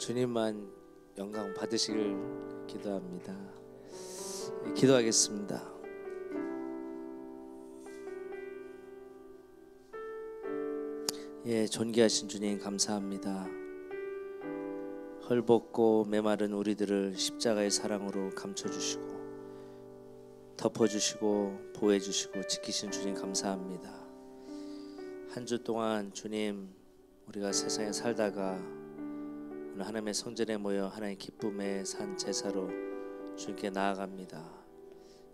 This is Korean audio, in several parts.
주님만 영광 받으시길 기도합니다. 기도하겠습니다. 존귀하신 주님 감사합니다. 헐벗고 메마른 우리들을 십자가의 사랑으로 감춰주시고 덮어주시고 보호해주시고 지키신 주님 감사합니다. 한 주 동안 주님 우리가 세상에 살다가 오늘 하나님의 성전에 모여 하나님의 기쁨의 산 제사로 주님께 나아갑니다.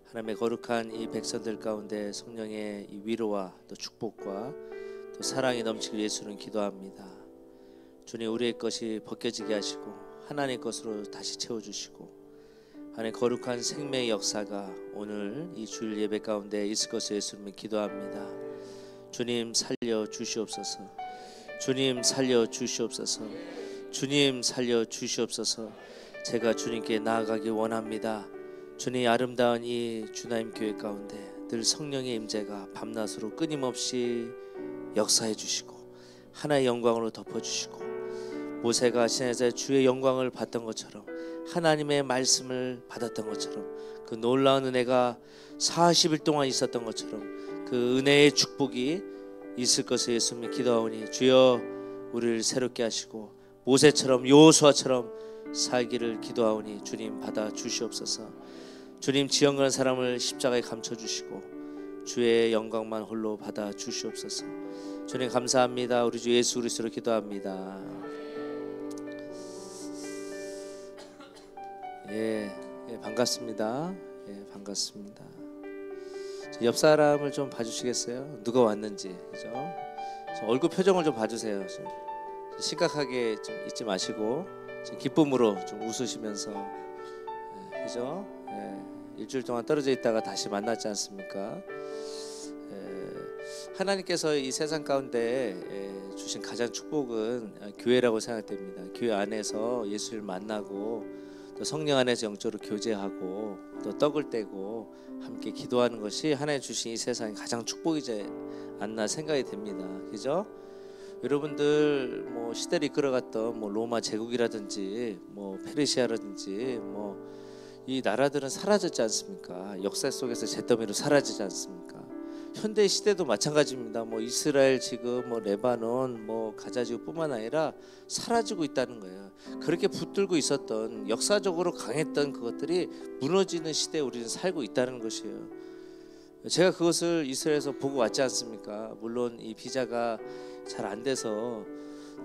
하나님의 거룩한 이 백성들 가운데 성령의 이 위로와 또 축복과 또 사랑이 넘치길 예수는 기도합니다. 주님 우리의 것이 벗겨지게 하시고 하나님의 것으로 다시 채워주시고 하나님의 거룩한 생명의 역사가 오늘 이 주일 예배 가운데 있을 것을 예수님은 기도합니다. 주님 살려 주시옵소서. 주님 살려 주시옵소서. 주님 살려 주시옵소서. 제가 주님께 나아가기 원합니다. 주님 아름다운 이 주나임 교회 가운데 늘 성령의 임재가 밤낮으로 끊임없이 역사해 주시고 하나의 영광으로 덮어주시고 모세가 시내에서 주의 영광을 봤던 것처럼 하나님의 말씀을 받았던 것처럼 그 놀라운 은혜가 40일 동안 있었던 것처럼 그 은혜의 축복이 있을 것을 예수님 기도하오니 주여 우리를 새롭게 하시고 모세처럼 여호수아처럼 살기를 기도하오니 주님 받아 주시옵소서. 주님 지연 가는 사람을 십자가에 감춰주시고 주의 영광만 홀로 받아 주시옵소서. 주님 감사합니다. 우리 주 예수 그리스도로 기도합니다. 반갑습니다. 반갑습니다. 옆 사람을 좀 봐주시겠어요? 누가 왔는지, 그죠? 얼굴 표정을 좀 봐주세요. 좀 심각하게 좀 있지 마시고 좀 기쁨으로 좀 웃으시면서, 그죠? 일주일 동안 떨어져 있다가 다시 만났지 않습니까? 하나님께서 이 세상 가운데 주신 가장 축복은 교회라고 생각됩니다. 교회 안에서 예수를 만나고 또 성령 안에서 영적으로 교제하고 또 떡을 떼고 함께 기도하는 것이 하나님 주신 이 세상의 가장 축복이지 않나 생각이 됩니다. 그죠? 여러분들 뭐 시대를 이끌어갔던 뭐 로마 제국이라든지 뭐 페르시아라든지 뭐 이 나라들은 사라졌지 않습니까? 역사 속에서 잿더미로 사라지지 않습니까? 현대 시대도 마찬가지입니다. 뭐 이스라엘 지금 뭐 레바논 뭐 가자 지구뿐만 아니라 사라지고 있다는 거예요. 그렇게 붙들고 있었던 역사적으로 강했던 그것들이 무너지는 시대에 우리는 살고 있다는 것이에요. 제가 그것을 이스라엘에서 보고 왔지 않습니까? 물론 이 비자가 잘 안 돼서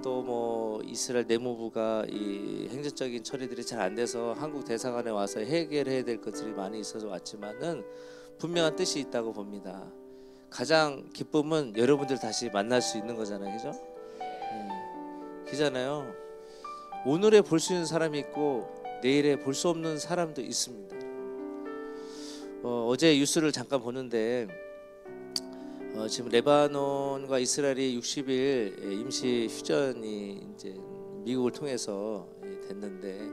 또 뭐 이스라엘 내무부가 이 행정적인 처리들이 잘 안 돼서 한국 대사관에 와서 해결해야 될 것들이 많이 있어서 왔지만은 분명한 뜻이 있다고 봅니다. 가장 기쁨은 여러분들 다시 만날 수 있는 거잖아요, 그죠? 그잖아요. 오늘에 볼 수 있는 사람이 있고 내일에 볼 수 없는 사람도 있습니다. 어제 뉴스를 잠깐 보는데 지금 레바논과 이스라엘이 60일 임시 휴전이 이제 미국을 통해서 됐는데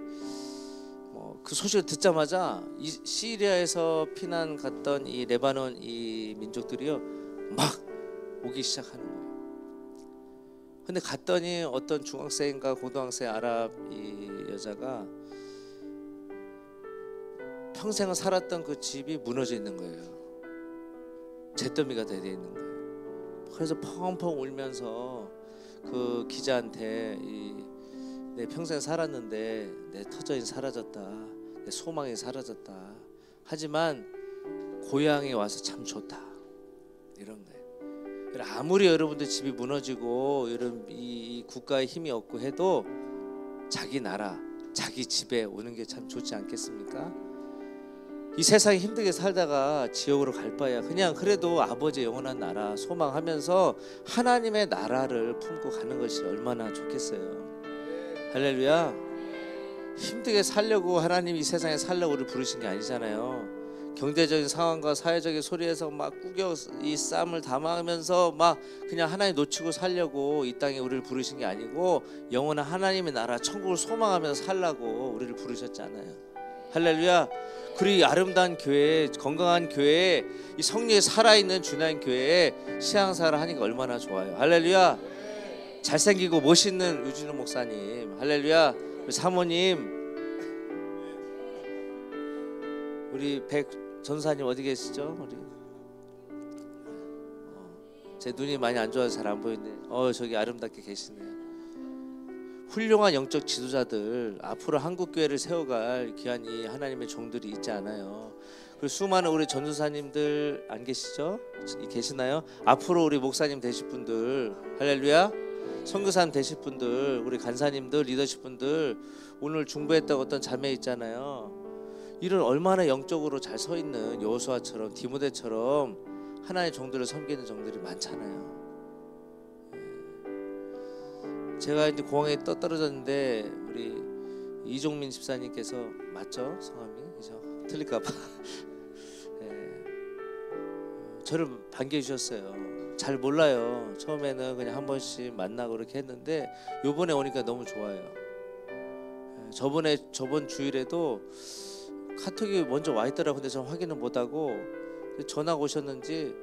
그 소식을 듣자마자 이 시리아에서 피난 갔던 이 레바논 이 민족들이요 막 오기 시작하는 거예요. 근데 갔더니 어떤 중학생인가 고등학생 아랍 이 여자가 평생을 살았던 그 집이 무너져 있는 거예요. 잿더미가 되어 있는 거예요. 그래서 펑펑 울면서 그 기자한테 내 평생 살았는데 내 터전이 사라졌다, 내 소망이 사라졌다. 하지만 고향에 와서 참 좋다. 이런 거예요. 아무리 여러분들 집이 무너지고 이런 이 국가의 힘이 없고 해도 자기 나라, 자기 집에 오는 게 참 좋지 않겠습니까? 이 세상에 힘들게 살다가 지옥으로 갈 바야 그냥 그래도 아버지의 영원한 나라 소망하면서 하나님의 나라를 품고 가는 것이 얼마나 좋겠어요. 할렐루야. 힘들게 살려고 하나님이 이 세상에 살려고 우리를 부르신 게 아니잖아요. 경제적인 상황과 사회적인 소리에서 막 꾸겨 이 쌈을 담아가면서 막 그냥 하나님 놓치고 살려고 이 땅에 우리를 부르신 게 아니고 영원한 하나님의 나라 천국을 소망하면서 살라고 우리를 부르셨잖아요. 할렐루야. 그리고 이 아름다운 교회, 건강한 교회에 이 성령이 살아있는 주나인 교회에 신앙생활을 하니까 얼마나 좋아요. 할렐루야. 잘생기고 멋있는 유진우 목사님, 할렐루야. 우리 사모님, 우리 백 전사님 어디 계시죠? 우리 제 눈이 많이 안 좋아서 잘 안 보이네. 저기 아름답게 계시네요. 훌륭한 영적 지도자들, 앞으로 한국 교회를 세워갈 귀한 이 하나님의 종들이 있지 않아요? 그 수많은 우리 전도사님들 안 계시죠? 계시나요? 앞으로 우리 목사님 되실 분들, 할렐루야. 선교사님 되실 분들, 우리 간사님들, 리더십 분들, 오늘 중보했던 어떤 자매 있잖아요. 이런 얼마나 영적으로 잘 서 있는 여호수아처럼, 디모데처럼 하나의 종들을 섬기는 종들이 많잖아요. 제가 이제 공항에 떨어졌는데 우리 이종민 집사님께서, 맞죠? 성함이 그죠? 틀릴까봐 저를 반겨주셨어요. 잘 몰라요. 처음에는 그냥 한 번씩 만나고 그렇게 했는데 요번에 오니까 너무 좋아요. 저번 주일에도 카톡이 먼저 와 있더라고요. 근데 저는 확인을 못하고 전화가 오셨는지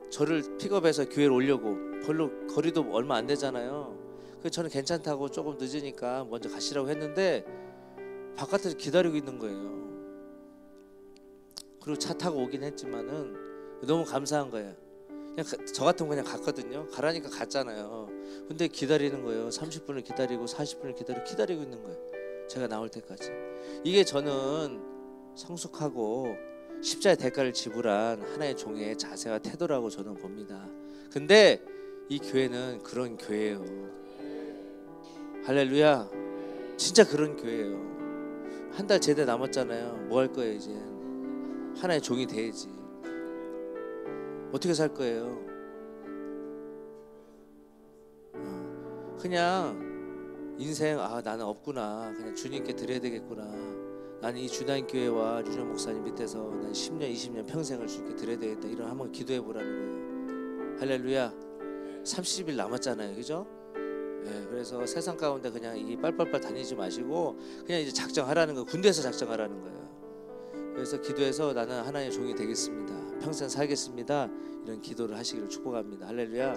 저를 픽업해서 교회를 오려고, 별로 거리도 얼마 안 되잖아요. 그래서 저는 괜찮다고 조금 늦으니까 먼저 가시라고 했는데 바깥에서 기다리고 있는 거예요. 그리고 차 타고 오긴 했지만은 너무 감사한 거예요. 그냥 저 같으면 그냥 갔거든요. 가라니까 갔잖아요. 근데 기다리는 거예요. 30분을 기다리고 40분을 기다리고 있는 거예요. 제가 나올 때까지. 이게 저는 성숙하고 십자의 대가를 지불한 하나의 종의 자세와 태도라고 저는 봅니다. 근데 이 교회는 그런 교회예요. 할렐루야. 진짜 그런 교회예요. 한 달 제대 남았잖아요. 뭐 할 거예요 이제? 하나의 종이 돼야지. 어떻게 살 거예요? 그냥 인생 나는 없구나. 그냥 주님께 드려야 되겠구나. 나는 이 주단교회와 류정 목사님 밑에서 난 10년 20년 평생을 주님께 드려야 되겠다. 이런 한번 기도해 보라는 거예요. 할렐루야. 30일 남았잖아요. 그죠? 그래서 세상 가운데 그냥 이 빨빨빨 다니지 마시고 그냥 이제 작정하라는 거예요. 군대에서 작정하라는 거예요. 그래서 기도해서 나는 하나님의 종이 되겠습니다. 평생 살겠습니다. 이런 기도를 하시기를 축복합니다. 할렐루야.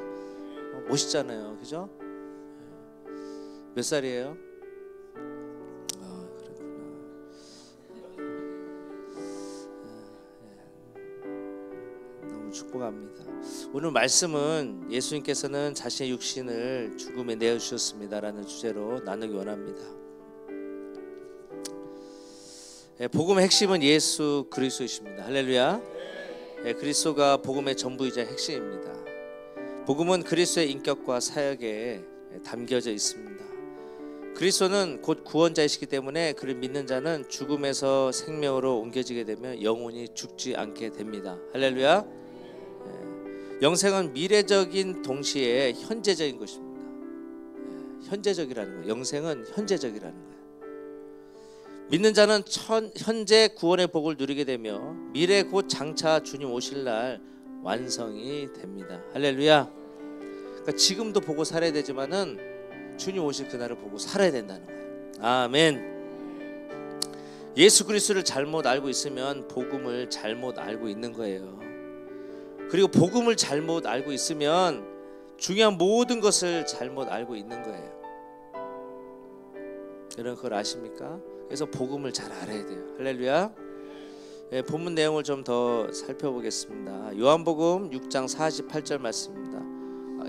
멋있잖아요. 그죠? 몇 살이에요? 그렇구나. 너무 축복합니다. 오늘 말씀은 예수님께서는 자신의 육신을 죽음에 내어주셨습니다라는 주제로 나누기 원합니다. 복음의 핵심은 예수 그리스도이십니다. 할렐루야. 그리스도가 복음의 전부이자 핵심입니다. 복음은 그리스도의 인격과 사역에 담겨져 있습니다. 그리스도는 곧 구원자이시기 때문에 그를 믿는 자는 죽음에서 생명으로 옮겨지게 되면 영원히 죽지 않게 됩니다. 할렐루야. 영생은 미래적인 동시에 현재적인 것입니다. 현재적이라는 거예요. 영생은 현재적이라는 거예요. 믿는 자는 현재 구원의 복을 누리게 되며 미래 곧 장차 주님 오실 날 완성이 됩니다. 할렐루야. 그러니까 지금도 보고 살아야 되지만은 주님 오실 그날을 보고 살아야 된다는 거예요. 아멘. 예수 그리스도를 잘못 알고 있으면 복음을 잘못 알고 있는 거예요. 그리고 복음을 잘못 알고 있으면 중요한 모든 것을 잘못 알고 있는 거예요. 여러분 그걸 아십니까? 그래서 복음을 잘 알아야 돼요. 할렐루야. 본문 내용을 좀 더 살펴보겠습니다. 요한복음 6장 48절 말씀입니다.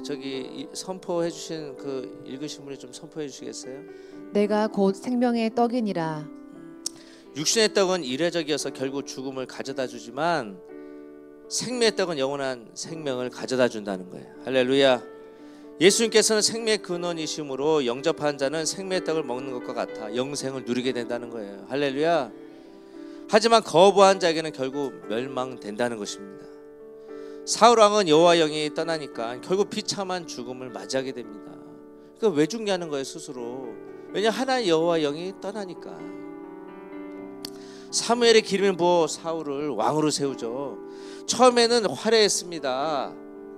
저기 선포해 주신 그 읽으신 분이 좀 선포해 주시겠어요? 내가 곧 생명의 떡이니라. 육신의 떡은 이례적이어서 결국 죽음을 가져다 주지만 생명의 떡은 영원한 생명을 가져다 준다는 거예요. 할렐루야. 예수님께서는 생명의 근원이심으로 영접한 자는 생명의 떡을 먹는 것과 같아 영생을 누리게 된다는 거예요. 할렐루야. 하지만 거부한 자에게는 결국 멸망된다는 것입니다. 사울 왕은 여호와 영이 떠나니까 결국 비참한 죽음을 맞이하게 됩니다. 그러니까 왜 죽냐는 거예요 스스로. 왜냐 하나의 여호와 영이 떠나니까. 사무엘의 기름을 부어 사울을 왕으로 세우죠. 처음에는 화려했습니다.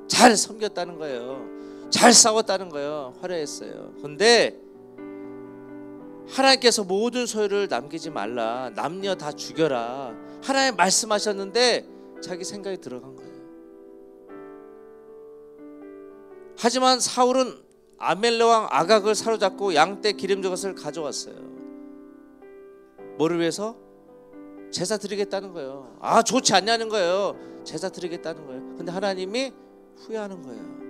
잘 섬겼다는 거예요. 잘 싸웠다는 거예요. 화려했어요. 그런데 하나님께서 모든 소유를 남기지 말라. 남녀 다 죽여라. 하나님 말씀하셨는데 자기 생각이 들어간 거예요. 하지만 사울은 아멜레 왕 아각을 사로잡고 양떼 기름진 것을 가져왔어요. 뭐를 위해서? 제사 드리겠다는 거예요. 아, 좋지 않냐는 거예요. 제사 드리겠다는 거예요. 근데 하나님이 후회하는 거예요.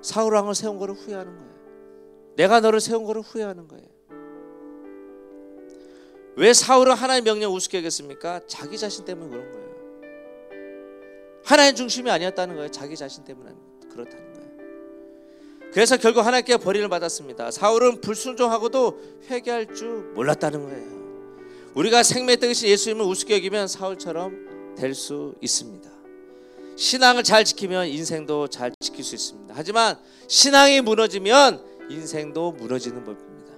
사울 왕을 세운 거를 후회하는 거예요. 내가 너를 세운 거를 후회하는 거예요. 왜 사울은 하나님의 명령을 우습게 여겼습니까? 자기 자신 때문에 그런 거예요. 하나님 중심이 아니었다는 거예요. 자기 자신 때문에 그렇다는 거예요. 그래서 결국 하나님께 벌인을 받았습니다. 사울은 불순종하고도 회개할 줄 몰랐다는 거예요. 우리가 생명의 떡이신 예수님을 우습게 여기면 사울처럼 될 수 있습니다. 신앙을 잘 지키면 인생도 잘 지킬 수 있습니다. 하지만 신앙이 무너지면 인생도 무너지는 법입니다.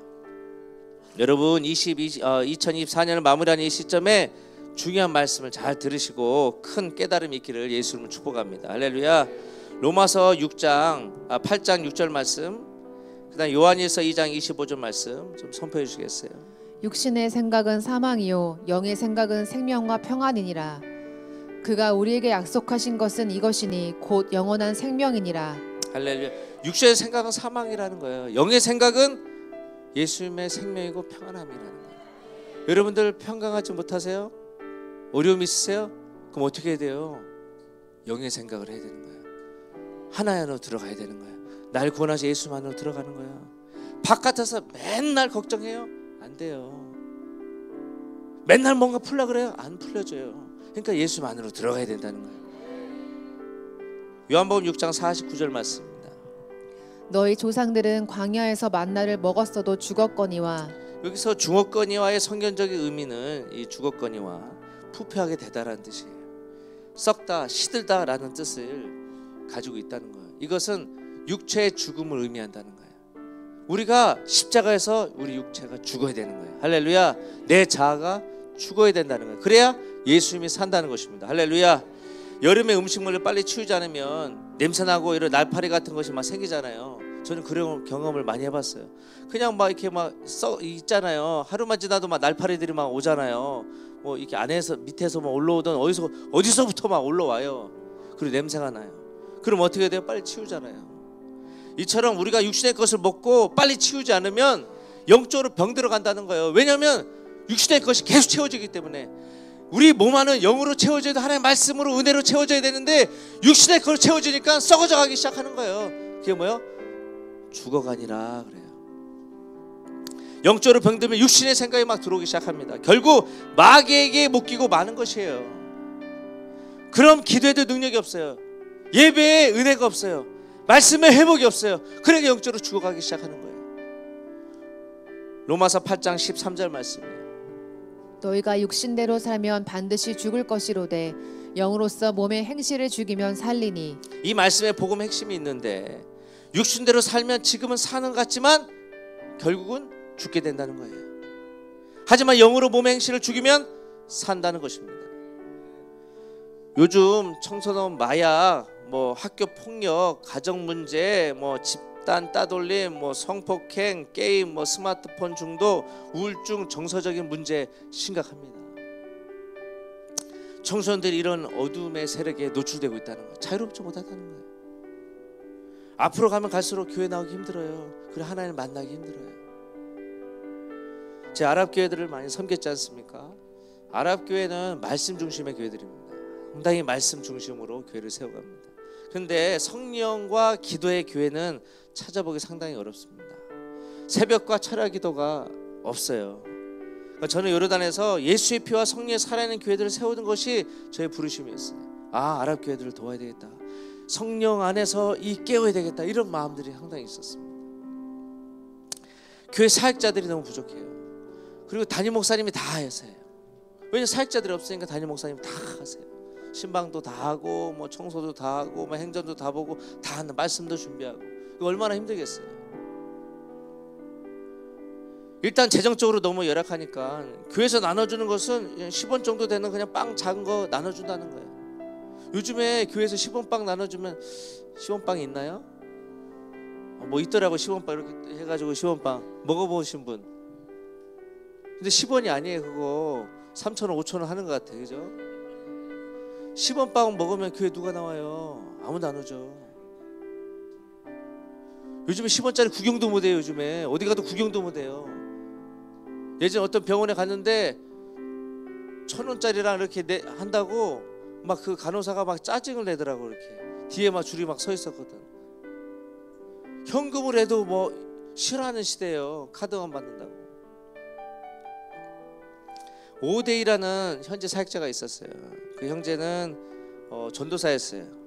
여러분 2024년을 마무리하는 이 시점에 중요한 말씀을 잘 들으시고 큰 깨달음이 있기를 예수님을 축복합니다. 할렐루야. 로마서 8장 6절 말씀, 그다음 요한일서 2장 25절 말씀 좀 선포해 주시겠어요? 육신의 생각은 사망이요 영의 생각은 생명과 평안이니라. 그가 우리에게 약속하신 것은 이것이니 곧 영원한 생명이니라. 할렐루야. 육신의 생각은 사망이라는 거예요. 영의 생각은 예수님의 생명이고 평안함이라는 거예요. 여러분들 평강하지 못하세요? 어려움 있으세요? 그럼 어떻게 해야 돼요? 영의 생각을 해야 되는 거예요. 하나님 안으로 들어가야 되는 거예요. 날 구원하신 예수 안으로 들어가는 거예요. 바깥에서 맨날 걱정해요? 안 돼요. 맨날 뭔가 풀려 그래요? 안 풀려져요. 그러니까 예수 안으로 들어가야 된다는 거예요. 요한복음 6장 49절 말씀입니다. 너희 조상들은 광야에서 만나를 먹었어도 죽었거니와. 여기서 죽었거니와의 성경적인 의미는 이 죽었거니와 부패하게 되다라는 뜻이에요. 썩다, 시들다라는 뜻을 가지고 있다는 거예요. 이것은 육체의 죽음을 의미한다는 거예요. 우리가 십자가에서 우리 육체가 죽어야 되는 거예요. 할렐루야. 내 자아가 죽어야 된다는 거예요. 그래야 예수님이 산다는 것입니다. 할렐루야. 여름에 음식물을 빨리 치우지 않으면 냄새나고 이런 날파리 같은 것이 막 생기잖아요. 저는 그런 경험을 많이 해봤어요. 그냥 막 이렇게 막 있잖아요. 하루만 지나도 막 날파리들이 막 오잖아요. 뭐 이렇게 안에서 밑에서 막 올라오던 어디서부터 막 올라와요. 그리고 냄새가 나요. 그럼 어떻게 돼요? 빨리 치우잖아요. 이처럼 우리가 육신의 것을 먹고 빨리 치우지 않으면 영적으로 병들어 간다는 거예요. 왜냐하면 육신의 것이 계속 채워지기 때문에. 우리 몸 안은 영으로 채워져야 돼. 하나님의 말씀으로 은혜로 채워져야 되는데 육신의 것으로 채워지니까 썩어져 가기 시작하는 거예요. 그게 뭐예요? 죽어가니라 그래요. 영적으로 병들면 육신의 생각이 막 들어오기 시작합니다. 결국 마귀에게 묶이고 마는 것이에요. 그럼 기도에도 능력이 없어요. 예배에 은혜가 없어요. 말씀에 회복이 없어요. 그러니까 영적으로 죽어가기 시작하는 거예요. 로마서 8장 13절 말씀이에요. 너희가 육신대로 살면 반드시 죽을 것이로되 영으로서 몸의 행실을 죽이면 살리니. 이 말씀에 복음의 핵심이 있는데 육신대로 살면 지금은 사는 것 같지만 결국은 죽게 된다는 거예요. 하지만 영으로 몸의 행실을 죽이면 산다는 것입니다. 요즘 청소년 마약, 뭐 학교 폭력, 가정 문제, 뭐 집단 따돌림, 뭐 성폭행, 게임, 뭐 스마트폰 중독, 우울증, 정서적인 문제 심각합니다. 청소년들이 이런 어둠의 세력에 노출되고 있다는 거예요. 자유롭지 못하다는 거예요. 앞으로 가면 갈수록 교회 나오기 힘들어요. 그리고 하나님을 만나기 힘들어요. 제 아랍 교회들을 많이 섬겼지 않습니까? 아랍 교회는 말씀 중심의 교회들입니다. 상당히 말씀 중심으로 교회를 세워갑니다. 그런데 성령과 기도의 교회는 찾아보기 상당히 어렵습니다. 새벽과 철야 기도가 없어요. 저는 요르단에서 예수의 피와 성령의 살아있는 교회들을 세우는 것이 저의 부르심이었어요. 아, 아랍 교회들을 도와야 되겠다. 성령 안에서 깨워야 되겠다. 이런 마음들이 상당히 있었습니다. 교회 사역자들이 너무 부족해요. 그리고 담임 목사님이 다 하세요. 왜냐면 사역자들이 없으니까 담임 목사님이 다 하세요. 신방도 다 하고 뭐 청소도 다 하고 뭐 행전도 다 보고 다 하는 말씀도 준비하고. 이거 얼마나 힘들겠어요. 일단 재정적으로 너무 열악하니까 교회에서 나눠주는 것은 10원 정도 되는 그냥 빵 작은 거 나눠준다는 거예요. 요즘에 교회에서 10원 빵 나눠주면 10원 빵이 있나요? 뭐 있더라고. 10원 빵 이렇게 해가지고 10원 빵 먹어보신 분. 근데 10원이 아니에요. 그거 3,000원 5,000원 하는 것 같아요. 그죠? 10원 빵 먹으면 교회 누가 나와요? 아무도 안 오죠. 요즘에 10원짜리 구경도 못해요. 요즘에 어디 가도 구경도 못해요. 예전에 어떤 병원에 갔는데 1,000원짜리랑 이렇게 한다고 막 그 간호사가 막 짜증을 내더라고. 이렇게 뒤에 막 줄이 막 서 있었거든. 현금을 해도 뭐 싫어하는 시대예요. 카드만 받는다고. 오데이라는 현재 사역자가 있었어요. 그 형제는 전도사였어요.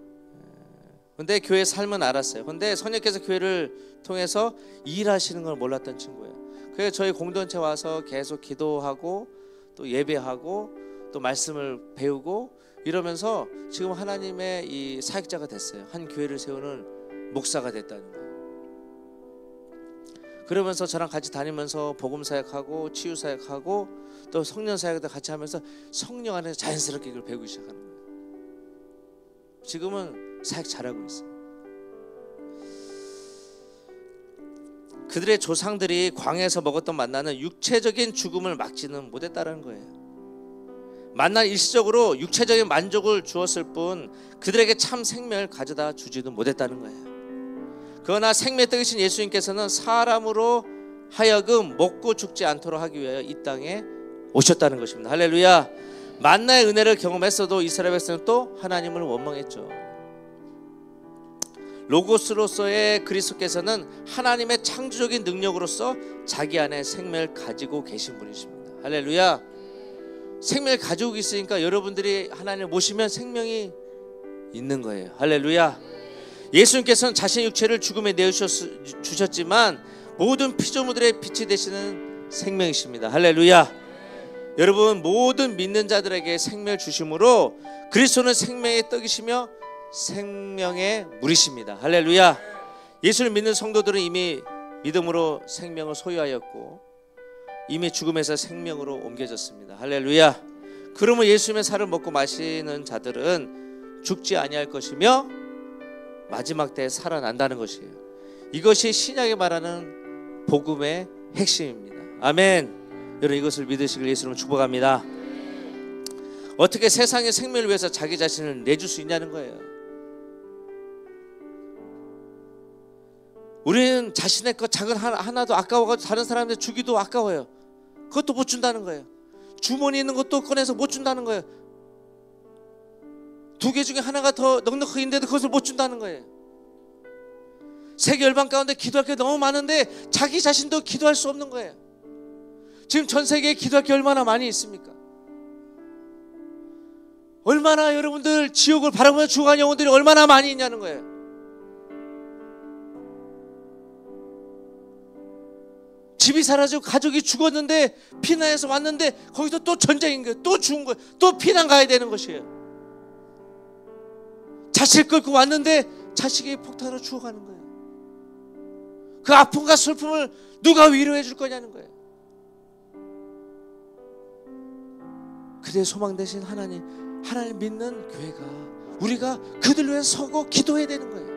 근데 교회 삶은 알았어요. 근데 선생님께서 교회를 통해서 일하시는 걸 몰랐던 친구예요. 그래서 저희 공동체 와서 계속 기도하고 또 예배하고 또 말씀을 배우고 이러면서 지금 하나님의 이 사역자가 됐어요. 한 교회를 세우는 목사가 됐다는 거예요. 그러면서 저랑 같이 다니면서 복음 사역하고 치유 사역하고 또 성령 사역도 같이 하면서 성령 안에서 자연스럽게 이걸 배우기 시작하는 거예요. 지금은 사역 잘하고 있어요. 그들의 조상들이 광야에서 먹었던 만나는 육체적인 죽음을 막지는 못했다는 거예요. 만나 일시적으로 육체적인 만족을 주었을 뿐 그들에게 참 생명을 가져다 주지도 못했다는 거예요. 그러나 생명의 떡이신 예수님께서는 사람으로 하여금 먹고 죽지 않도록 하기 위하여 이 땅에 오셨다는 것입니다. 할렐루야. 만나의 은혜를 경험했어도 이스라엘 백성은 또 하나님을 원망했죠. 로고스로서의 그리스도께서는 하나님의 창조적인 능력으로서 자기 안에 생명을 가지고 계신 분이십니다. 할렐루야. 생명을 가지고 있으니까 여러분들이 하나님을 모시면 생명이 있는 거예요. 할렐루야. 예수님께서는 자신의 육체를 죽음에 내주셨지만 모든 피조물들의 빛이 되시는 생명이십니다. 할렐루야. 여러분, 모든 믿는 자들에게 생명을 주심으로 그리스도는 생명의 떡이시며 생명의 물이십니다. 할렐루야. 예수를 믿는 성도들은 이미 믿음으로 생명을 소유하였고 이미 죽음에서 생명으로 옮겨졌습니다. 할렐루야. 그러면 예수님의 살을 먹고 마시는 자들은 죽지 아니할 것이며 마지막 때에 살아난다는 것이에요. 이것이 신약에 말하는 복음의 핵심입니다. 아멘. 여러분, 이것을 믿으시길 예수님을 축복합니다. 어떻게 세상의 생명을 위해서 자기 자신을 내줄 수 있냐는 거예요. 우리는 자신의 것 작은 하나도 아까워가지고 다른 사람한테 주기도 아까워요. 그것도 못 준다는 거예요. 주머니에 있는 것도 꺼내서 못 준다는 거예요. 2개 중에 하나가 더 넉넉하게 있는데도 그것을 못 준다는 거예요. 세계 열방 가운데 기도할 게 너무 많은데 자기 자신도 기도할 수 없는 거예요. 지금 전 세계에 기도할 게 얼마나 많이 있습니까? 얼마나 여러분들 지옥을 바라보며 죽어가는 영혼들이 얼마나 많이 있냐는 거예요. 집이 사라지고 가족이 죽었는데 피난해서 왔는데 거기서 또 전쟁인 거예요. 또 죽은 거예요. 또 피난 가야 되는 것이에요. 자식 끌고 왔는데 자식이 폭탄으로 죽어가는 거예요. 그 아픔과 슬픔을 누가 위로해 줄 거냐는 거예요. 그대의 소망 되신 하나님 믿는 교회가 우리가 그들 위해 서고 기도해야 되는 거예요.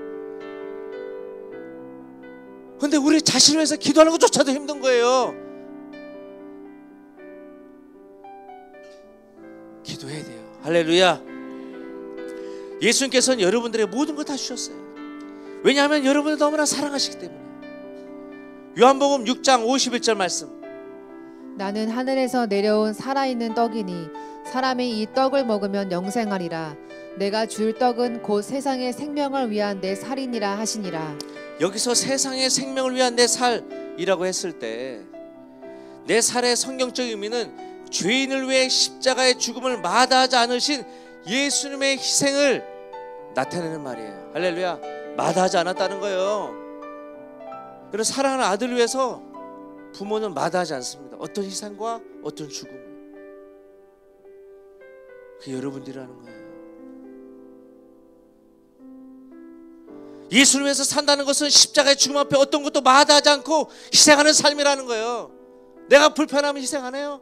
그런데 우리 자신을 위해서 기도하는 것조차도 힘든 거예요. 기도해야 돼요. 할렐루야. 예수님께서는 여러분들의 모든 걸 다 주셨어요. 왜냐하면 여러분을 너무나 사랑하시기 때문에. 요한복음 6장 51절 말씀. 나는 하늘에서 내려온 살아있는 떡이니 사람이 이 떡을 먹으면 영생하리라. 내가 줄 떡은 곧 세상의 생명을 위한 내 살이니라 하시니라. 여기서 세상의 생명을 위한 내 살이라고 했을 때 내 살의 성경적 의미는 죄인을 위해 십자가의 죽음을 마다하지 않으신 예수님의 희생을 나타내는 말이에요. 할렐루야. 마다하지 않았다는 거예요. 그래서 사랑하는 아들을 위해서 부모는 마다하지 않습니다. 어떤 희생과 어떤 죽음. 그게 여러분들이라는 거예요. 예수를 위해서 산다는 것은 십자가의 죽음 앞에 어떤 것도 마다하지 않고 희생하는 삶이라는 거예요. 내가 불편하면 희생 안 해요?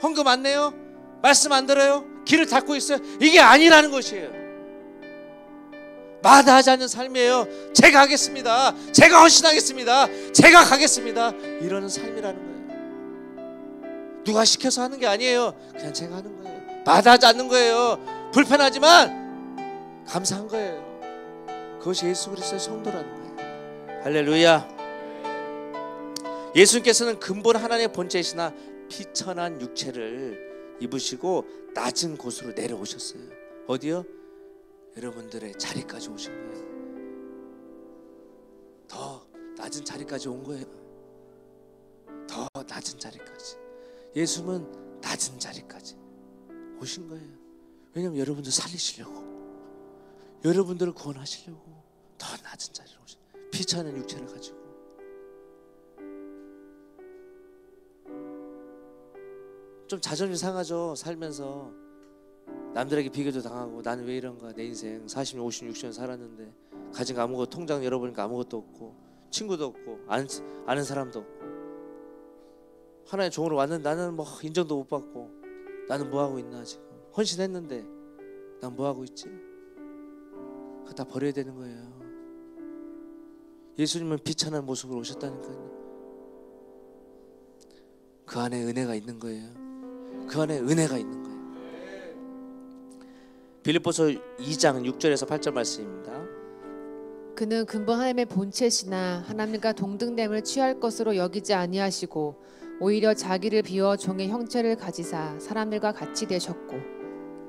헌금 안 내요? 말씀 안 들어요? 길을 닫고 있어요? 이게 아니라는 것이에요. 마다하지 않는 삶이에요. 제가 하겠습니다. 제가 헌신하겠습니다. 제가 가겠습니다. 이러는 삶이라는 거예요. 누가 시켜서 하는 게 아니에요. 그냥 제가 하는 거예요. 마다하지 않는 거예요. 불편하지만 감사한 거예요. 그것이 예수 그리스도의 성도라는 거예요. 할렐루야. 예수님께서는 근본 하나님의 본체이시나 비천한 육체를 입으시고 낮은 곳으로 내려오셨어요. 어디요? 여러분들의 자리까지 오신 거예요. 더 낮은 자리까지 온 거예요. 더 낮은 자리까지. 예수님은 낮은 자리까지 오신 거예요. 왜냐하면 여러분들 살리시려고, 여러분들을 구원하시려고 더 낮은 자리로 오신, 비천한 육체를 가지고. 좀 자존심 상하죠. 살면서 남들에게 비교도 당하고, 나는 왜 이런가, 내 인생 40년 50년 60년 살았는데 가진 거 아무것도, 통장 열어보니까 아무것도 없고, 친구도 없고, 아는 사람도 없고, 하나의 종으로 왔는데 나는 뭐 인정도 못 받고, 나는 뭐 하고 있나, 지금 헌신했는데 난 뭐 하고 있지? 그거 다 버려야 되는 거예요. 예수님은 비천한 모습으로 오셨다니까요. 그 안에 은혜가 있는 거예요. 그 안에 은혜가 있는 거예요. 빌립보서 2장 6절에서 8절 말씀입니다. 그는 근본 하나님의 본체시나 하나님과 동등됨을 취할 것으로 여기지 아니하시고 오히려 자기를 비워 종의 형체를 가지사 사람들과 같이 되셨고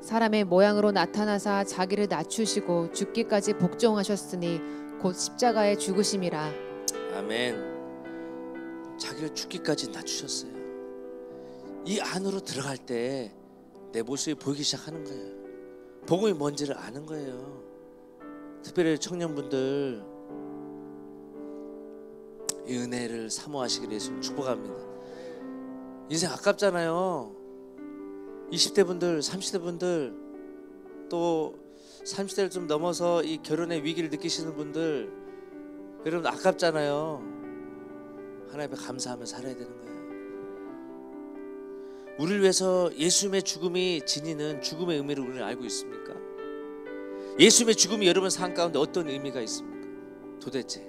사람의 모양으로 나타나사 자기를 낮추시고 죽기까지 복종하셨으니 곧 십자가에 죽으심이라. 아멘. 자기를 죽기까지 낮추셨어요. 이 안으로 들어갈 때 내 모습이 보이기 시작하는 거예요. 복음이 뭔지를 아는 거예요. 특별히 청년분들, 이 은혜를 사모하시기를 예수님 축복합니다. 인생 아깝잖아요. 20대 분들, 30대 분들, 또 30대를 좀 넘어서 이 결혼의 위기를 느끼시는 분들, 여러분 아깝잖아요. 하나님 앞에 감사하며 살아야 되는 거예요. 우리를 위해서 예수님의 죽음이 지니는 죽음의 의미를 우리는 알고 있습니까? 예수님의 죽음이 여러분 삶 가운데 어떤 의미가 있습니까? 도대체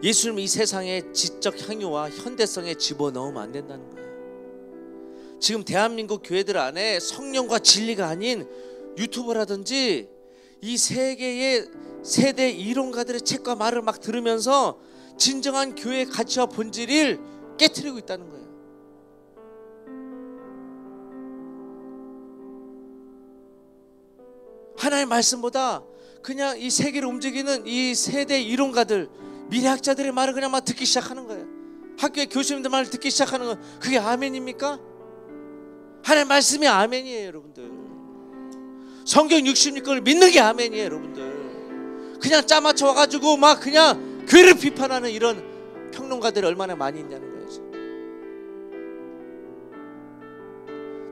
예수님은 이 세상에 지적 향유와 현대성에 집어넣으면 안 된다는 거예요. 지금 대한민국 교회들 안에 성령과 진리가 아닌 유튜버라든지 이 세계의 세대 이론가들의 책과 말을 막 들으면서 진정한 교회의 가치와 본질을 깨트리고 있다는 거예요. 하나님의 말씀보다 그냥 이 세계를 움직이는 이 세대 이론가들, 미래학자들의 말을 그냥 막 듣기 시작하는 거예요. 학교의 교수님들 말을 듣기 시작하는 거예요. 그게 아멘입니까? 하나님의 말씀이 아멘이에요, 여러분들. 성경 66권을 믿는 게 아멘이에요, 여러분들. 그냥 짜맞춰 와가지고 막 그냥 교회를 비판하는 이런 평론가들이 얼마나 많이 있냐는 거예요.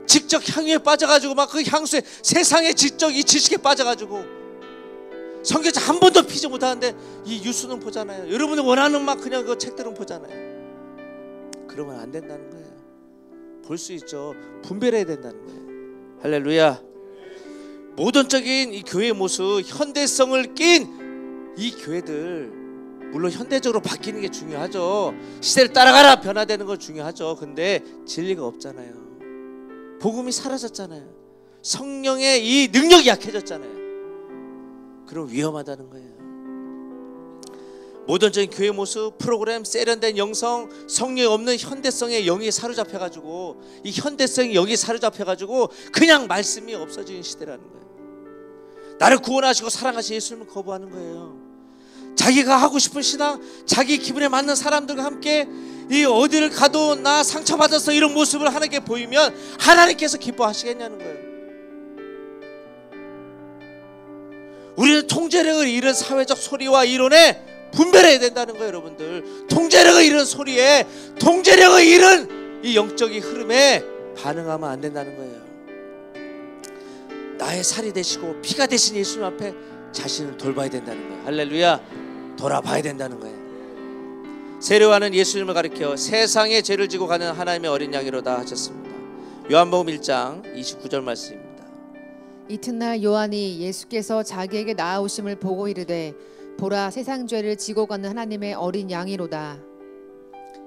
지적 향유에 빠져가지고 막 그 향수에, 세상의 지적 이 지식에 빠져가지고 성경책 한 번도 피지 못하는데 이 뉴스는 보잖아요. 여러분이 원하는 막 그냥 그 책들은 보잖아요. 그러면 안 된다는 거예요. 볼 수 있죠. 분별해야 된다는 거예요. 할렐루야. 모던적인 이 교회의 모습, 현대성을 낀 이 교회들, 물론 현대적으로 바뀌는 게 중요하죠. 시대를 따라가라 변화되는 건 중요하죠. 근데 진리가 없잖아요. 복음이 사라졌잖아요. 성령의 이 능력이 약해졌잖아요. 그럼 위험하다는 거예요. 모던적인 교회 모습, 프로그램, 세련된 영성, 성령이 없는 현대성의 영이 사로잡혀가지고, 이 현대성의 영이 사로잡혀가지고 그냥 말씀이 없어지는 시대라는 거예요. 나를 구원하시고 사랑하신 예수님을 거부하는 거예요. 자기가 하고 싶은 신앙, 자기 기분에 맞는 사람들과 함께 이 어디를 가도 나 상처받았어 이런 모습을 하나님께 보이면 하나님께서 기뻐하시겠냐는 거예요. 우리는 통제력을 잃은 사회적 소리와 이론에 분별해야 된다는 거예요, 여러분들. 통제력을 잃은 소리에, 통제력을 잃은 이 영적인 흐름에 반응하면 안 된다는 거예요. 나의 살이 되시고 피가 되신 예수님 앞에 자신을 돌봐야 된다는 거예요. 할렐루야. 돌아봐야 된다는 거예요. 세례요한은 예수님을 가리켜 세상의 죄를 지고 가는 하나님의 어린 양이로다 하셨습니다. 요한복음 1장 29절 말씀입니다. 이튿날 요한이 예수께서 자기에게 나아오심을 보고 이르되 보라 세상 죄를 지고 가는 하나님의 어린 양이로다.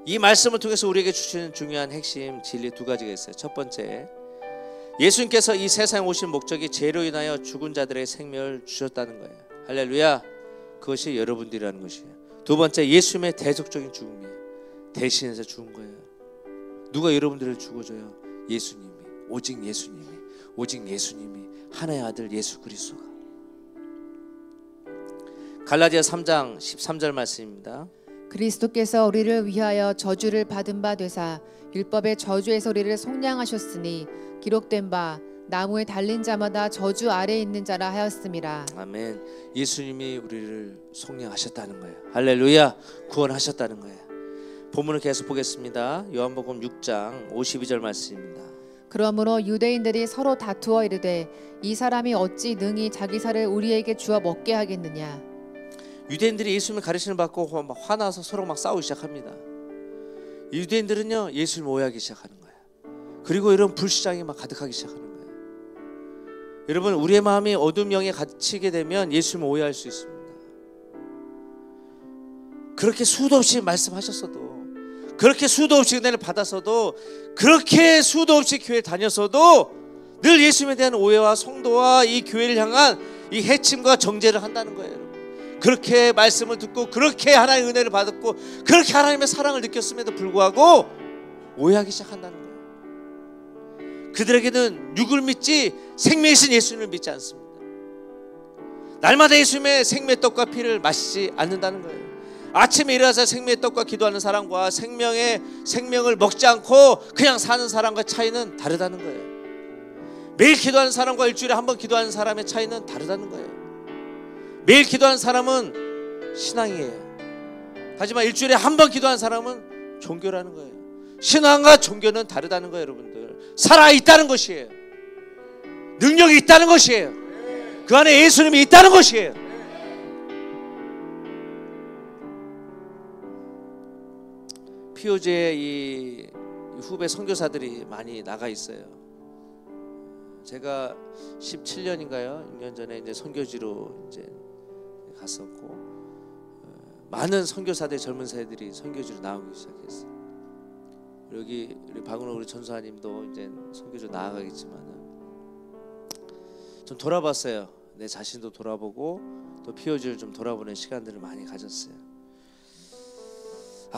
이 말씀을 통해서 우리에게 주시는 중요한 핵심 진리 두 가지가 있어요. 첫 번째, 예수님께서 이 세상에 오신 목적이 죄로 인하여 죽은 자들의 생명을 주셨다는 거예요. 할렐루야. 그것이 여러분들이라는 것이에요. 두 번째, 예수님의 대속적인 죽음이에요. 대신해서 죽은 거예요. 누가 여러분들을 죽어줘요? 예수님이. 오직 예수님이. 오직 예수님이. 하나의 아들 예수 그리스도가. 갈라디아 3장 13절 말씀입니다. 그리스도께서 우리를 위하여 저주를 받은 바 되사 율법의 저주에서 우리를 속량하셨으니 기록된 바 나무에 달린 자마다 저주 아래에 있는 자라 하였음이라. 아멘. 예수님이 우리를 속량하셨다는 거예요. 할렐루야. 구원하셨다는 거예요. 본문을 계속 보겠습니다. 요한복음 6장 52절 말씀입니다. 그러므로 유대인들이 서로 다투어 이르되 이 사람이 어찌 능히 자기 살을 우리에게 주어 먹게 하겠느냐. 유대인들이 예수님을 가르침을 받고 막 화나서 서로 막 싸우기 시작합니다. 유대인들은요, 예수님을 오해하기 시작하는 거예요. 그리고 이런 불신앙이 막 가득하기 시작하는 거예요. 여러분, 우리의 마음이 어둠 영에 갇히게 되면 예수님을 오해할 수 있습니다. 그렇게 수도 없이 말씀하셨어도, 그렇게 수도 없이 은혜를 받았어도, 그렇게 수도 없이 교회 다녔어도 늘 예수님에 대한 오해와 성도와 이 교회를 향한 이 해침과 정죄를 한다는 거예요. 여러분. 그렇게 말씀을 듣고 그렇게 하나님의 은혜를 받았고 그렇게 하나님의 사랑을 느꼈음에도 불구하고 오해하기 시작한다는 거예요. 그들에게는 육을 믿지 생명이신 예수님을 믿지 않습니다. 날마다 예수님의 생명의 떡과 피를 마시지 않는다는 거예요. 아침에 일어나서 생명의 떡과 기도하는 사람과 생명을 먹지 않고 그냥 사는 사람과 차이는 다르다는 거예요. 매일 기도하는 사람과 일주일에 한 번 기도하는 사람의 차이는 다르다는 거예요. 매일 기도하는 사람은 신앙이에요. 하지만 일주일에 한 번 기도하는 사람은 종교라는 거예요. 신앙과 종교는 다르다는 거예요. 여러분들, 살아있다는 것이에요. 능력이 있다는 것이에요. 그 안에 예수님이 있다는 것이에요. 피오제의 이 후배 선교사들이 많이 나가 있어요. 제가 17년인가요? 6년 전에 이제 선교지로 이제 갔었고, 많은 선교사들, 젊은 세들이 선교지로 나오기 시작했어요. 여기 우리 박은호 우리 전사님도 이제 선교지로 나아가겠지만 좀 돌아봤어요. 내 자신도 돌아보고 또 피오지를 좀 돌아보는 시간들을 많이 가졌어요.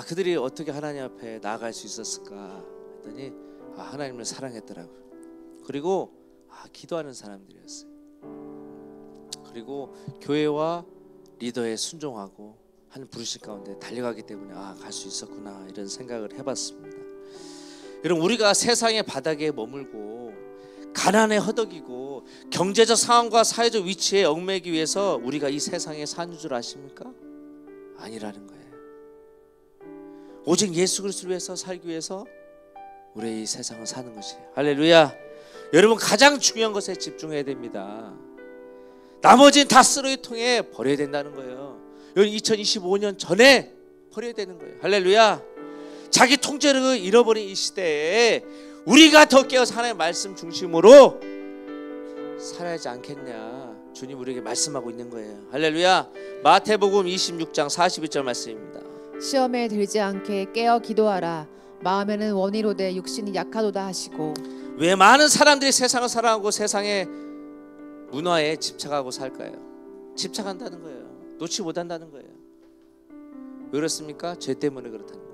그들이 어떻게 하나님 앞에 나아갈 수 있었을까 했더니 하나님을 사랑했더라고요. 그리고 기도하는 사람들이었어요. 그리고 교회와 리더에 순종하고 하는 부르심 가운데 달려가기 때문에 갈 수 있었구나 이런 생각을 해봤습니다. 여러분, 우리가 세상의 바닥에 머물고 가난에 허덕이고 경제적 상황과 사회적 위치에 얽매기 위해서 우리가 이 세상에 사는 줄 아십니까? 아니라는 거예요. 오직 예수 그리스도를 위해서 살기 위해서 우리 이 세상을 사는 것이에요. 할렐루야. 여러분, 가장 중요한 것에 집중해야 됩니다. 나머지는 다 쓰레기통에 버려야 된다는 거예요. 여러분, 2025년 전에 버려야 되는 거예요. 할렐루야. 자기 통제력을 잃어버린 이 시대에 우리가 더 깨어서 하나님의 말씀 중심으로 살아야 하지 않겠냐, 주님 우리에게 말씀하고 있는 거예요. 할렐루야. 마태복음 26장 41절 말씀입니다. 시험에 들지 않게 깨어 기도하라. 마음에는 원이로되 육신이 약하도다 하시고. 왜 많은 사람들이 세상을 사랑하고 세상의 문화에 집착하고 살까요? 집착한다는 거예요. 놓지 못한다는 거예요. 왜 그렇습니까? 죄 때문에 그렇다는 거예요.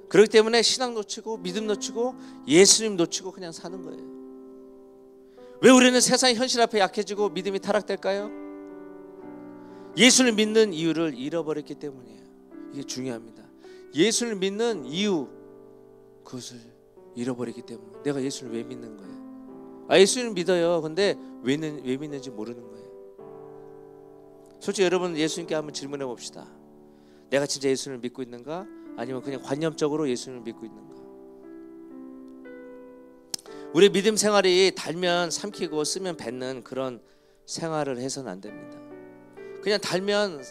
그렇기 때문에 신앙 놓치고 믿음 놓치고 예수님 놓치고 그냥 사는 거예요. 왜 우리는 세상의 현실 앞에 약해지고 믿음이 타락될까요? 예수를 믿는 이유를 잃어버렸기 때문이에요. 이게 중요합니다. 예수를 믿는 이유, 그것을 잃어버리기 때문에. 내가 예수를 왜 믿는 거예요? 예수를 믿어요. 근데 왜 믿는지 모르는 거예요. 솔직히 여러분, 예수님께 한번 질문해 봅시다. 내가 진짜 예수를 믿고 있는가? 아니면 그냥 관념적으로 예수님을 믿고 있는가? 우리 믿음 생활이 달면 삼키고 쓰면 뱉는 그런 생활을 해서는 안 됩니다. 그냥 달면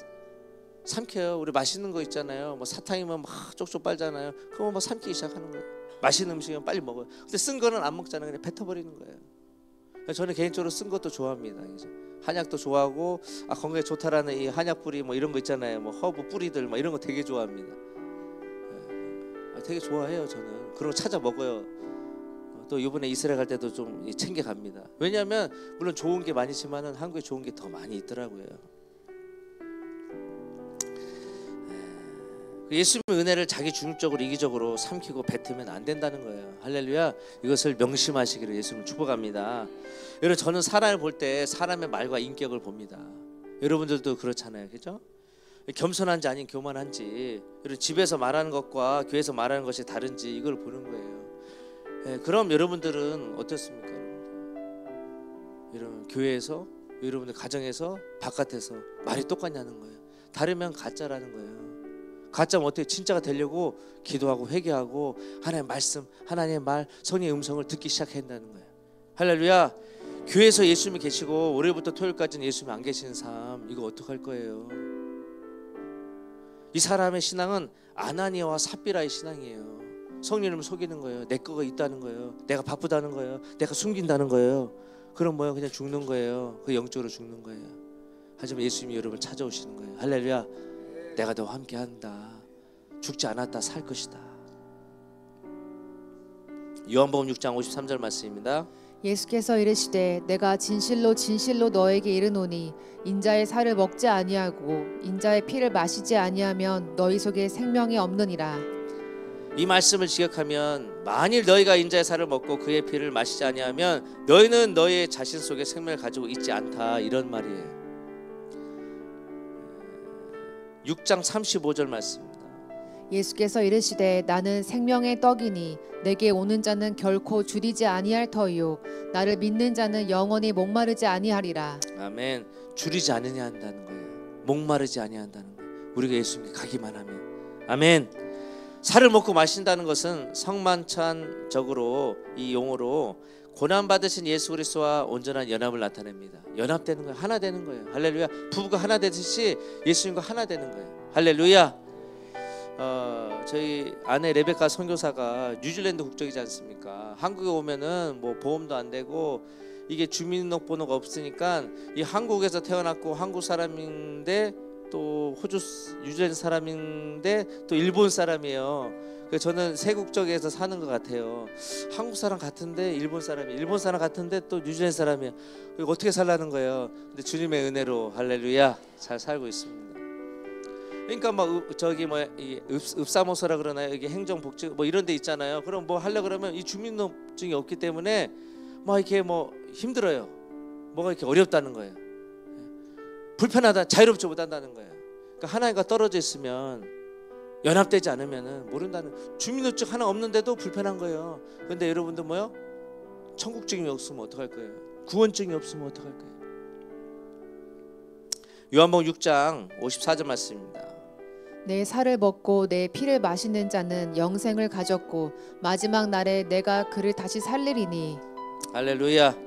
삼켜요. 우리 맛있는 거 있잖아요. 뭐 사탕이면 막 쪽쪽 빨잖아요. 그거 막 삼키기 시작하는 거예요. 맛있는 음식이면 빨리 먹어요. 근데 쓴 거는 안 먹잖아요. 그냥 뱉어버리는 거예요. 저는 개인적으로 쓴 것도 좋아합니다. 한약도 좋아하고 건강에 좋다라는 이 한약 뿌리 뭐 이런 거 있잖아요. 뭐 허브 뿌리들 뭐 이런 거 되게 좋아합니다. 되게 좋아해요. 저는 그런 거 찾아 먹어요. 또 이번에 이스라엘 갈 때도 좀 챙겨 갑니다. 왜냐하면 물론 좋은 게 많지만은 한국에 좋은 게 더 많이 있더라고요. 예수님의 은혜를 자기 중립적으로 이기적으로 삼키고 뱉으면 안 된다는 거예요. 할렐루야. 이것을 명심하시기를 예수님 축복합니다. 여러분, 저는 사람을 볼 때 사람의 말과 인격을 봅니다. 여러분들도 그렇잖아요, 그죠? 겸손한지 아닌 교만한지, 여러분 집에서 말하는 것과 교회에서 말하는 것이 다른지 이걸 보는 거예요. 그럼 여러분들은 어떻습니까? 여러분 교회에서, 여러분들 가정에서, 바깥에서 말이 똑같냐는 거예요. 다르면 가짜라는 거예요. 가짜면 어떻게 진짜가 되려고 기도하고 회개하고 하나님의 말씀, 하나님의 말, 성령의 음성을 듣기 시작한다는 거예요. 할렐루야. 교회에서 예수님이 계시고 월요일부터 토요일까지는 예수님이 안 계시는 삶, 이거 어떡할 거예요? 이 사람의 신앙은 아나니아와 삽비라의 신앙이에요. 성령님을 속이는 거예요. 내 거가 있다는 거예요. 내가 바쁘다는 거예요. 내가 숨긴다는 거예요. 그럼 뭐예요? 그냥 죽는 거예요. 그 영적으로 죽는 거예요. 하지만 예수님이 여러분을 찾아오시는 거예요. 할렐루야. 내가 너와 함께 한다. 죽지 않았다. 살 것이다. 요한복음 6장 53절 말씀입니다. 예수께서 이르시되 내가 진실로 진실로 너에게 이르노니 인자의 살을 먹지 아니하고 인자의 피를 마시지 아니하면 너희 속에 생명이 없느니라. 이 말씀을 기억하면 만일 너희가 인자의 살을 먹고 그의 피를 마시지 아니하면 너희는 너희의 자신 속에 생명을 가지고 있지 않다. 이런 말이에요. 6장 35절 말씀입니다. 예수께서 이르시되 나는 생명의 떡이니 내게 오는 자는 결코 줄이지 아니할 터이요 나를 믿는 자는 영원히 목마르지 아니하리라. 아멘. 줄이지 않으냐 한다는 거예요. 목마르지 아니한다는 거예요. 우리가 예수님께 가기만 하면. 아멘. 살을 먹고 마신다는 것은 성만찬적으로 이 용어로 고난 받으신 예수 그리스도와 온전한 연합을 나타냅니다. 연합되는 거예요. 하나 되는 거예요. 할렐루야. 부부가 하나 되듯이 예수님과 하나 되는 거예요. 할렐루야. 저희 아내 레베카 선교사가 뉴질랜드 국적이지 않습니까? 한국에 오면은 뭐 보험도 안 되고 이게 주민등록번호가 없으니까 이 한국에서 태어났고 한국 사람인데 또 호주 뉴질랜드 사람인데 또 일본 사람이에요. 그래서 저는 세 국적에서 사는 것 같아요. 한국 사람 같은데 일본 사람이, 일본 사람 같은데 또 뉴질랜드 사람이야. 어떻게 살라는 거예요? 근데 주님의 은혜로 할렐루야 잘 살고 있습니다. 그러니까 막 저기 뭐 읍사모서라 그러나요? 이게 행정복지 뭐 이런 데 있잖아요. 그럼 뭐 하려 그러면 이 주민등록증이 없기 때문에 막 이렇게 뭐 힘들어요. 뭐가 이렇게 어렵다는 거예요. 불편하다, 자유롭지 못한다는 거예요. 그러니까 하나님과 떨어져 있으면 연합되지 않으면은 모른다는. 주민등록증 하나 없는데도 불편한 거예요. 그런데 여러분들 뭐요? 천국증이 없으면 어떡할 거예요? 구원증이 없으면 어떡할 거예요? 요한복음 6장 54절 말씀입니다. 내 살을 먹고 내 피를 마시는 자는 영생을 가졌고 마지막 날에 내가 그를 다시 살리리니. 할렐루야.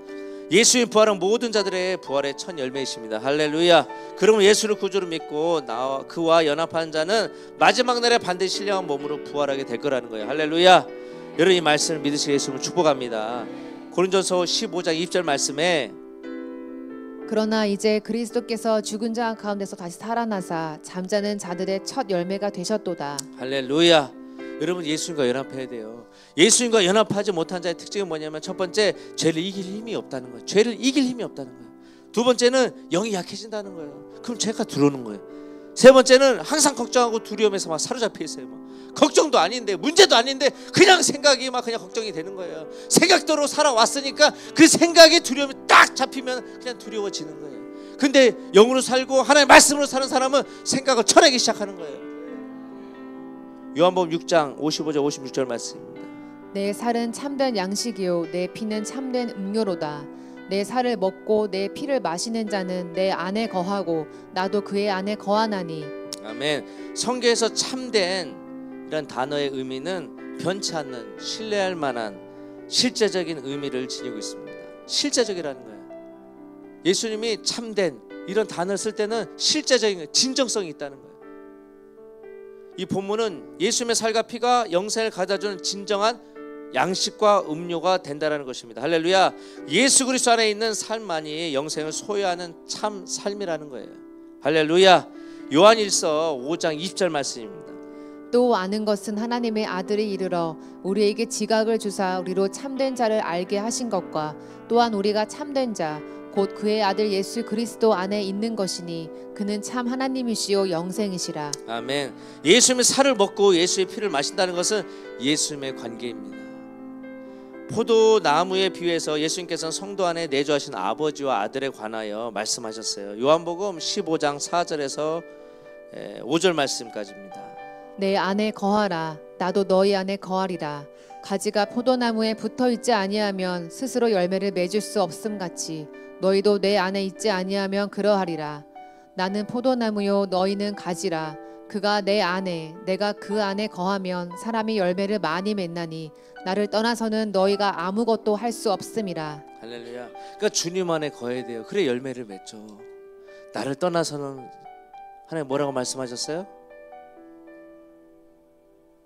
예수님 부활은 모든 자들의 부활의 첫 열매이십니다. 할렐루야. 그러면 예수를 구주로 믿고 나와 그와 연합한 자는 마지막 날에 반드시 신령한 몸으로 부활하게 될 거라는 거예요. 할렐루야. 여러분 이 말씀을 믿으시고 예수님을 축복합니다. 고린도서 15장 2절 말씀에 그러나 이제 그리스도께서 죽은 자 가운데서 다시 살아나사 잠자는 자들의 첫 열매가 되셨도다. 할렐루야. 여러분 예수님과 연합해야 돼요. 예수님과 연합하지 못한 자의 특징은 뭐냐면 첫 번째, 죄를 이길 힘이 없다는 거예요. 죄를 이길 힘이 없다는 거예요. 두 번째는 영이 약해진다는 거예요. 그럼 죄가 들어오는 거예요. 세 번째는 항상 걱정하고 두려움에서 막 사로잡혀 있어요. 막 걱정도 아닌데 문제도 아닌데 그냥 생각이 막 그냥 걱정이 되는 거예요. 생각대로 살아왔으니까 그 생각에 두려움이 딱 잡히면 그냥 두려워지는 거예요. 근데 영으로 살고 하나님의 말씀으로 사는 사람은 생각을 철회하기 시작하는 거예요. 요한복음 6장 55절 56절 말씀입니다. 내 살은 참된 양식이요 내 피는 참된 음료로다. 내 살을 먹고 내 피를 마시는 자는 내 안에 거하고 나도 그의 안에 거하나니. 아멘. 성경에서 참된 이란 단어의 의미는 변치 않는, 신뢰할 만한 실제적인 의미를 지니고 있습니다. 실제적이라는 거예요. 예수님이 참된 이런 단어를 쓸 때는 실제적인 진정성이 있다는 거예요. 이 본문은 예수님의 살과 피가 영생을 가져다주는 진정한 양식과 음료가 된다는 것입니다. 할렐루야. 예수 그리스도 안에 있는 삶만이 영생을 소유하는 참 삶이라는 거예요. 할렐루야. 요한일서 5장 20절 말씀입니다. 또 아는 것은 하나님의 아들이 이르러 우리에게 지각을 주사 우리로 참된 자를 알게 하신 것과 또한 우리가 참된 자 곧 그의 아들 예수 그리스도 안에 있는 것이니 그는 참 하나님이시요 영생이시라. 아멘. 예수님의 살을 먹고 예수의 피를 마신다는 것은 예수님의 관계입니다. 포도나무에 비유해서 예수님께서는 성도 안에 내주하신 아버지와 아들에 관하여 말씀하셨어요. 요한복음 15장 4절에서 5절 말씀까지입니다. 내 안에 거하라. 나도 너희 안에 거하리라. 가지가 포도나무에 붙어 있지 아니하면 스스로 열매를 맺을 수 없음 같이 너희도 내 안에 있지 아니하면 그러하리라. 나는 포도나무요 너희는 가지라. 그가 내 안에 내가 그 안에 거하면 사람이 열매를 많이 맺나니 나를 떠나서는 너희가 아무것도 할 수 없음이라. 할렐루야. 그러니까 주님 안에 거해야 돼요. 그래 열매를 맺죠. 나를 떠나서는 하나님 뭐라고 말씀하셨어요?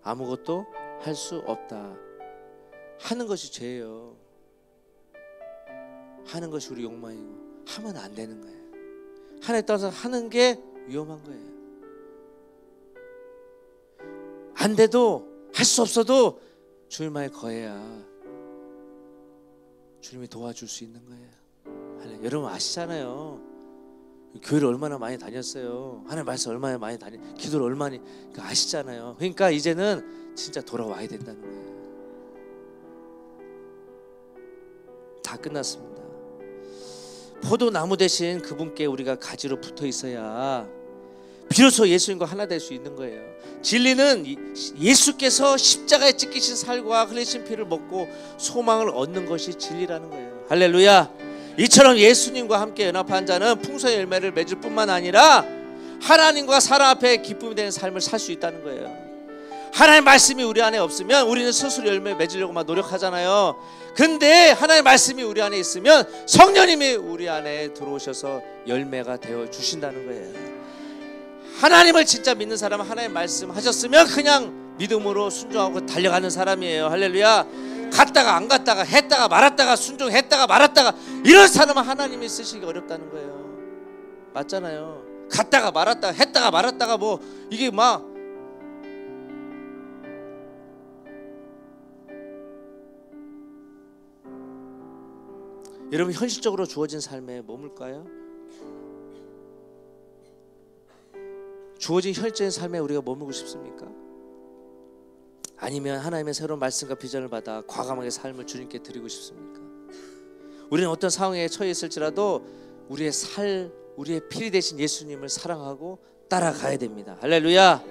아무것도 할 수 없다. 하는 것이 죄예요. 하는 것이 우리 욕망이고 하면 안 되는 거예요. 하나님 따라서 하는 게 위험한 거예요. 안 돼도 할 수 없어도 주님 안에 거해야 주님이 도와줄 수 있는 거예요. 여러분 아시잖아요. 교회를 얼마나 많이 다녔어요. 하나님 말씀 얼마나 많이 기도를 얼마나 아시잖아요. 그러니까 이제는 진짜 돌아와야 된다는 거예요. 다 끝났습니다. 포도나무 대신 그분께 우리가 가지로 붙어 있어야 비로소 예수님과 하나 될 수 있는 거예요. 진리는 예수께서 십자가에 찢기신 살과 흘리신 피를 먹고 소망을 얻는 것이 진리라는 거예요. 할렐루야. 이처럼 예수님과 함께 연합한 자는 풍성의 열매를 맺을 뿐만 아니라 하나님과 사람 앞에 기쁨이 되는 삶을 살 수 있다는 거예요. 하나님의 말씀이 우리 안에 없으면 우리는 스스로 열매 맺으려고 막 노력하잖아요. 근데 하나님의 말씀이 우리 안에 있으면 성령님이 우리 안에 들어오셔서 열매가 되어 주신다는 거예요. 하나님을 진짜 믿는 사람은 하나님의 말씀 하셨으면 그냥 믿음으로 순종하고 달려가는 사람이에요. 할렐루야. 갔다가 안 갔다가 했다가 말았다가 순종했다가 말았다가 이런 사람은 하나님이 쓰시기 어렵다는 거예요. 맞잖아요. 갔다가 말았다가 했다가 말았다가 뭐 이게 막 여러분 현실적으로 주어진 삶에 머물까요? 주어진 현재의 삶에 우리가 머물고 싶습니까? 아니면 하나님의 새로운 말씀과 비전을 받아 과감하게 삶을 주님께 드리고 싶습니까? 우리는 어떤 상황에 처해 있을지라도 우리의 필이 되신 예수님을 사랑하고 따라가야 됩니다. 할렐루야.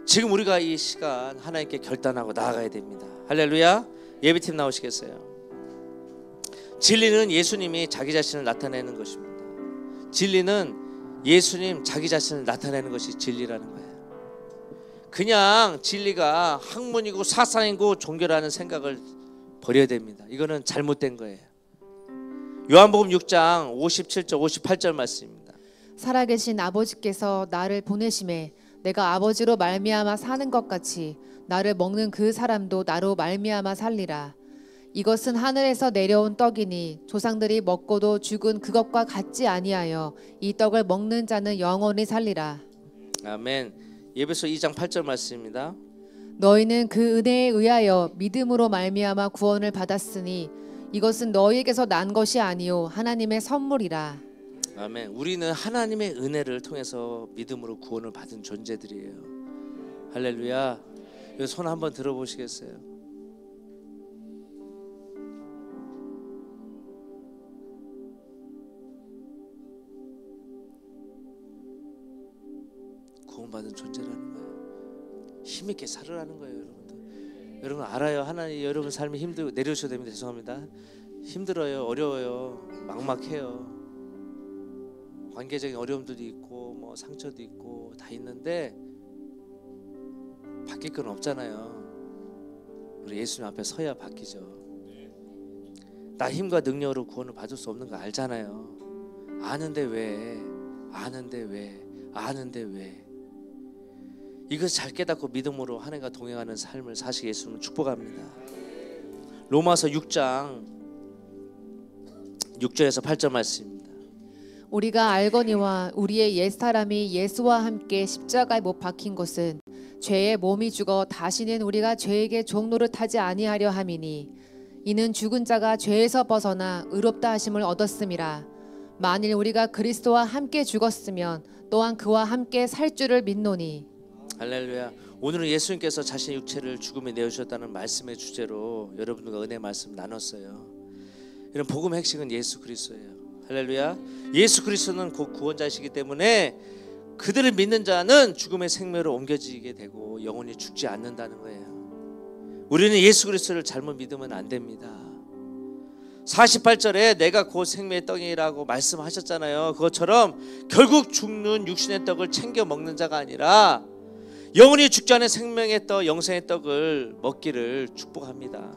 지금 우리가 이 시간 하나님께 결단하고 나아가야 됩니다. 할렐루야. 예배팀 나오시겠어요? 진리는 예수님이 자기 자신을 나타내는 것입니다. 진리는 예수님 자기 자신을 나타내는 것이 진리라는 거예요. 그냥 진리가 학문이고 사상이고 종교라는 생각을 버려야 됩니다. 이거는 잘못된 거예요. 요한복음 6장 57절 58절 말씀입니다. 살아계신 아버지께서 나를 보내심에 내가 아버지로 말미암아 사는 것 같이 나를 먹는 그 사람도 나로 말미암아 살리라. 이것은 하늘에서 내려온 떡이니 조상들이 먹고도 죽은 그것과 같지 아니하여 이 떡을 먹는 자는 영원히 살리라. 아멘. 예배서 2장 8절 말씀입니다. 너희는 그 은혜에 의하여 믿음으로 말미암아 구원을 받았으니 이것은 너희에게서 난 것이 아니요 하나님의 선물이라. 아멘. 우리는 하나님의 은혜를 통해서 믿음으로 구원을 받은 존재들이에요. 할렐루야. 손 한번 들어보시겠어요? 구원받은 존재라는 거예요. 힘있게 살으라는 거예요. 여러분들. 여러분 알아요. 하나님 여러분 삶이 힘들고 내려오셔야 됩니다. 죄송합니다. 힘들어요. 어려워요. 막막해요. 관계적인 어려움도 있고 뭐 상처도 있고 다 있는데 바뀔 건 없잖아요. 우리 예수님 앞에 서야 바뀌죠. 나 힘과 능력으로 구원을 받을 수 없는 거 알잖아요. 아는데 왜? 이것을 잘 깨닫고 믿음으로 하나님과 동행하는 삶을 사시게 예수님은 축복합니다. 로마서 6장 6절에서 8절 말씀입니다. 우리가 알거니와 우리의 옛사람이 예수와 함께 십자가에 못 박힌 것은 죄의 몸이 죽어 다시는 우리가 죄에게 종노릇하지 아니하려 함이니 이는 죽은 자가 죄에서 벗어나 의롭다 하심을 얻었음이라. 만일 우리가 그리스도와 함께 죽었으면 또한 그와 함께 살 줄을 믿노니. 할렐루야. 오늘은 예수님께서 자신의 육체를 죽음에 내어주셨다는 말씀의 주제로 여러분과 은혜 말씀 나눴어요. 이런 복음의 핵심은 예수 그리스도예요. 할렐루야. 예수 그리스도는 곧 구원자이시기 때문에 그들을 믿는 자는 죽음의 생명으로 옮겨지게 되고 영원히 죽지 않는다는 거예요. 우리는 예수 그리스도를 잘못 믿으면 안 됩니다. 48절에 내가 곧 생명의 떡이라고 말씀하셨잖아요. 그것처럼 결국 죽는 육신의 떡을 챙겨 먹는 자가 아니라 영원히 죽지 않은 생명의 떡, 영생의 떡을 먹기를 축복합니다.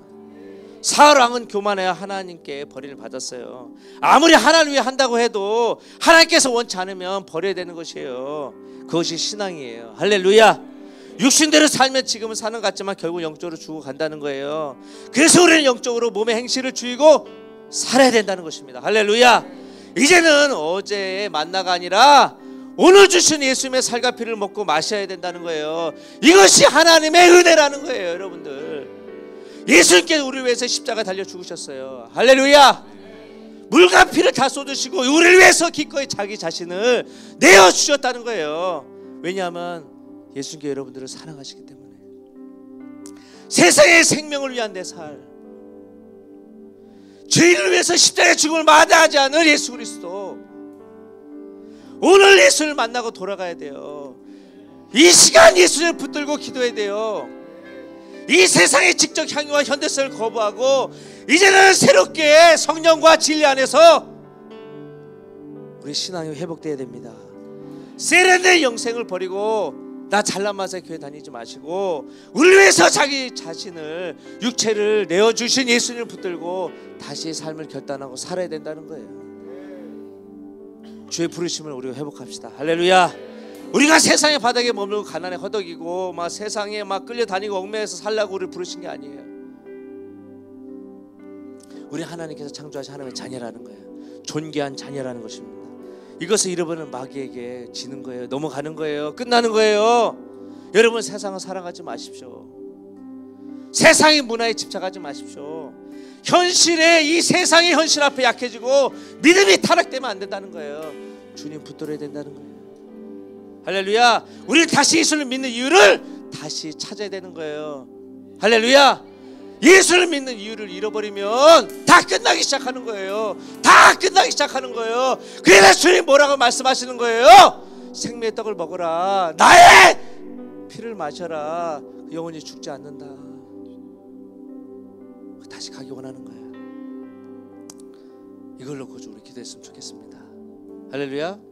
사울 왕은 교만해야 하나님께 버림을 받았어요. 아무리 하나님 위해 한다고 해도 하나님께서 원치 않으면 버려야 되는 것이에요. 그것이 신앙이에요. 할렐루야. 육신대로 살면 지금은 사는 것 같지만 결국 영적으로 죽어 간다는 거예요. 그래서 우리는 영적으로 몸의 행실을 죽이고 살아야 된다는 것입니다. 할렐루야. 이제는 어제의 만나가 아니라 오늘 주신 예수님의 살과 피를 먹고 마셔야 된다는 거예요. 이것이 하나님의 은혜라는 거예요. 여러분들, 예수님께서 우리를 위해서 십자가 달려 죽으셨어요. 할렐루야. 물과 피를 다 쏟으시고 우리를 위해서 기꺼이 자기 자신을 내어주셨다는 거예요. 왜냐하면 예수님께 여러분들을 사랑하시기 때문에. 세상의 생명을 위한 내 살, 죄인을 위해서 십자가의 죽음을 마다하지 않을 예수 그리스도, 오늘 예수를 만나고 돌아가야 돼요. 이 시간 예수를 붙들고 기도해야 돼요. 이 세상의 직적 향유와 현대성을 거부하고 이제는 새롭게 성령과 진리 안에서 우리 신앙이 회복되어야 됩니다. 세련된 영생을 버리고 나 잘난마사 교회 다니지 마시고 우리를 위해서 자기 자신을, 육체를 내어주신 예수님을 붙들고 다시 삶을 결단하고 살아야 된다는 거예요. 주의 부르심을 우리가 회복합시다. 할렐루야. 우리가 세상의 바닥에 머물고 가난에 허덕이고 막 세상에 막 끌려다니고 얽매여서 살라고 우리를 부르신 게 아니에요. 우리 하나님께서 창조하신 하나님의 자녀라는 거예요. 존귀한 자녀라는 것입니다. 이것을 잃어버리는 마귀에게 지는 거예요. 넘어가는 거예요. 끝나는 거예요. 여러분, 세상을 사랑하지 마십시오. 세상의 문화에 집착하지 마십시오. 현실의 이 세상의 현실 앞에 약해지고 믿음이 타락되면 안 된다는 거예요. 주님 붙들어야 된다는 거예요. 할렐루야. 우리는 다시 예수를 믿는 이유를 다시 찾아야 되는 거예요. 할렐루야. 예수를 믿는 이유를 잃어버리면 다 끝나기 시작하는 거예요. 다 끝나기 시작하는 거예요. 그래서 주님 뭐라고 말씀하시는 거예요? 생명의 떡을 먹어라, 나의 피를 마셔라, 영원히 죽지 않는다. 다시 가기 원하는 거예요. 이걸 놓고 우리 기도했으면 좋겠습니다. 할렐루야.